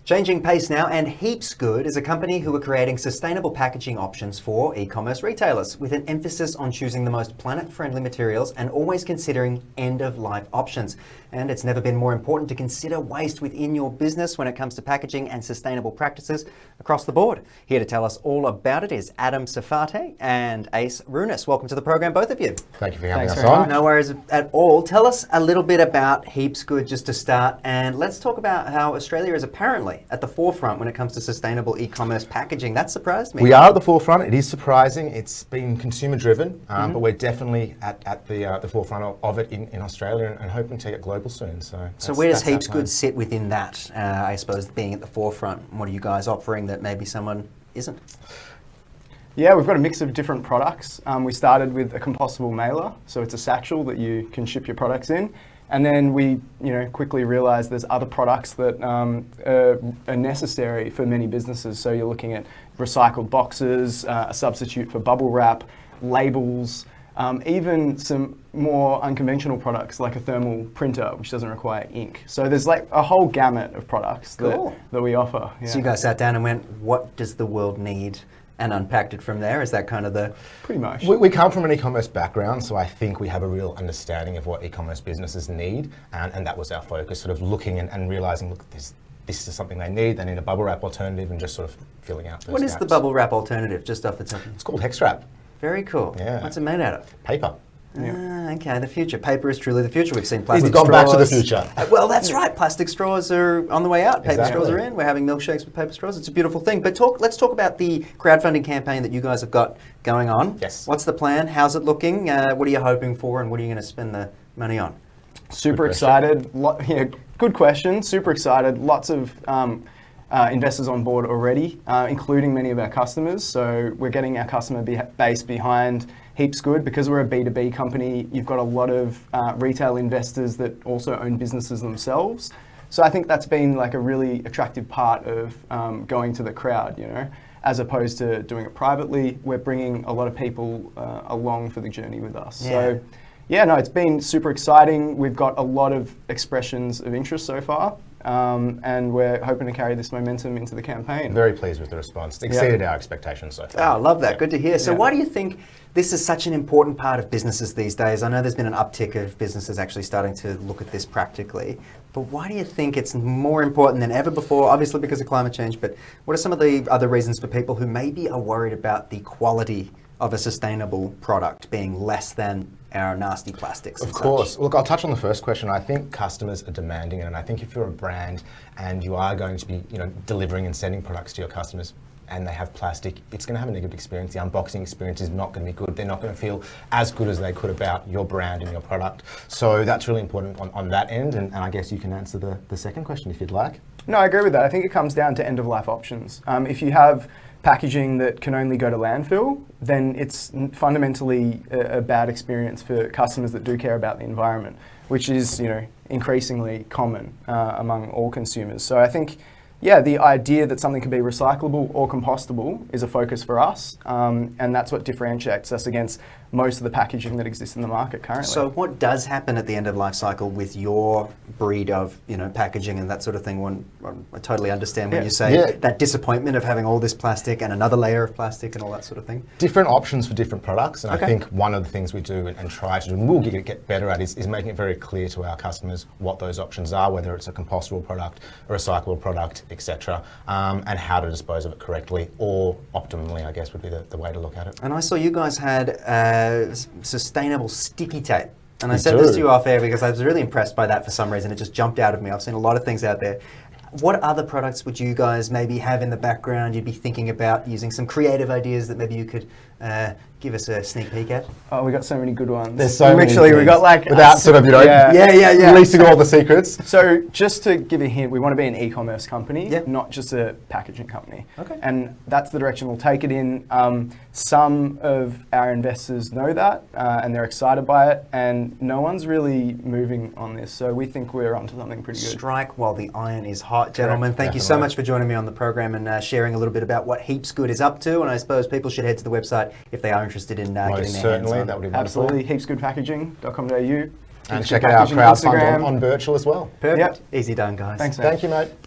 Changing pace now, and HeapsGood is a company who are creating sustainable packaging options for e-commerce retailers with an emphasis on choosing the most planet-friendly materials and always considering end-of-life options. And it's never been more important to consider waste within your business when it comes to packaging and sustainable practices across the board. Here to tell us all about it is Adam Safate and Ace Runas. Welcome to the program, both of you. Thank you for having us on. No worries at all. Tell us a little bit about HeapsGood just to start, and let's talk about how Australia is apparently at the forefront when it comes to sustainable e-commerce packaging. That surprised me. We are at the forefront. It is surprising. It's been consumer driven, but we're definitely at the forefront of it in Australia and hoping to get global soon. So where does HeapsGood sit within that? I suppose being at the forefront, what are you guys offering that maybe someone isn't? Yeah, we've got a mix of different products. We started with a compostable mailer, so it's a satchel that you can ship your products in. And then we, quickly realised there's other products that are necessary for many businesses. So you're looking at recycled boxes, a substitute for bubble wrap, labels, even some more unconventional products like a thermal printer, which doesn't require ink. So there's like a whole gamut of products that we offer. Yeah. So you guys sat down and went, what does the world need? And unpacked it from there? Is that kind of the... Pretty much. We come from an e-commerce background, so I think we have a real understanding of what e-commerce businesses need, and that was our focus, sort of looking and realising, look, this is something they need a bubble wrap alternative, and just sort of filling out those What is gaps. the bubble wrap alternative, just off the top? It's called Hex Wrap. Very cool. Yeah. What's it made out of? Paper. Okay, the future. Paper is truly the future. We've seen plastic We've gone straws. back to the future. Well, that's right. Plastic straws are on the way out. Paper Exactly. straws are in. We're having milkshakes with paper straws. It's a beautiful thing. But let's talk about the crowdfunding campaign that you guys have got going on. Yes. What's the plan? How's it looking? What are you hoping for? And what are you going to spend the money on? Super excited. Good question. Super excited. Lots of investors on board already, including many of our customers. So we're getting our customer base behind HeapsGood. Because we're a B2B company, you've got a lot of retail investors that also own businesses themselves. So I think that's been like a really attractive part of going to the crowd, as opposed to doing it privately. We're bringing a lot of people along for the journey with us. Yeah. So yeah, it's been super exciting. We've got a lot of expressions of interest so far. And we're hoping to carry this momentum into the campaign. Very pleased with the response. It exceeded our expectations so far. Oh, I love that. Good to hear. So why do you think this is such an important part of businesses these days? I know there's been an uptick of businesses actually starting to look at this practically, but why do you think it's more important than ever before? Obviously because of climate change, but what are some of the other reasons for people who maybe are worried about the quality of a sustainable product being less than our nasty plastics? Of course. Look, I'll touch on the first question. I think customers are demanding it, and I think if you're a brand and you are going to be, delivering and sending products to your customers and they have plastic, it's going to have a negative experience. The unboxing experience is not going to be good. They're not going to feel as good as they could about your brand and your product. So that's really important on that end, and I guess you can answer the second question if you'd like. No, I agree with that. I think it comes down to end-of-life options. If you have packaging that can only go to landfill, then it's fundamentally a bad experience for customers that do care about the environment, which is increasingly common among all consumers. So I think, the idea that something can be recyclable or compostable is a focus for us, and that's what differentiates us against most of the packaging that exists in the market currently. So what does happen at the end of life cycle with your breed of packaging and that sort of thing? I totally understand when you say that disappointment of having all this plastic and another layer of plastic and all that sort of thing. Different options for different products, and I think one of the things we do and try to do, and we'll get better at, is making it very clear to our customers what those options are, whether it's a compostable product, a recyclable product, etc., and how to dispose of it correctly or optimally, I guess would be the way to look at it. And I saw you guys had sustainable sticky tape. And I said this to you off air because I was really impressed by that for some reason. It just jumped out of me. I've seen a lot of things out there. What other products would you guys maybe have in the background you'd be thinking about using? Some creative ideas that maybe you could give us a sneak peek at? Oh, we got so many good ones. There's so many Literally, we got like... Without sort of, releasing all the secrets. So just to give you a hint, we want to be an e-commerce company, not just a packaging company. Okay. And that's the direction we'll take it in. Some of our investors know that and they're excited by it, and no one's really moving on this. So we think we're onto something pretty good. Strike while the iron is hot, gentlemen. Thank you so much for joining me on the program and sharing a little bit about what HeapsGood is up to. And I suppose people should head to the website if they are interested in getting their hands on. That would be wonderful. Absolutely, HeapsGoodPackaging.com.au. And check out our crowdfunding on virtual as well. Perfect. Easy done, guys. Thanks, mate. Thank you, mate.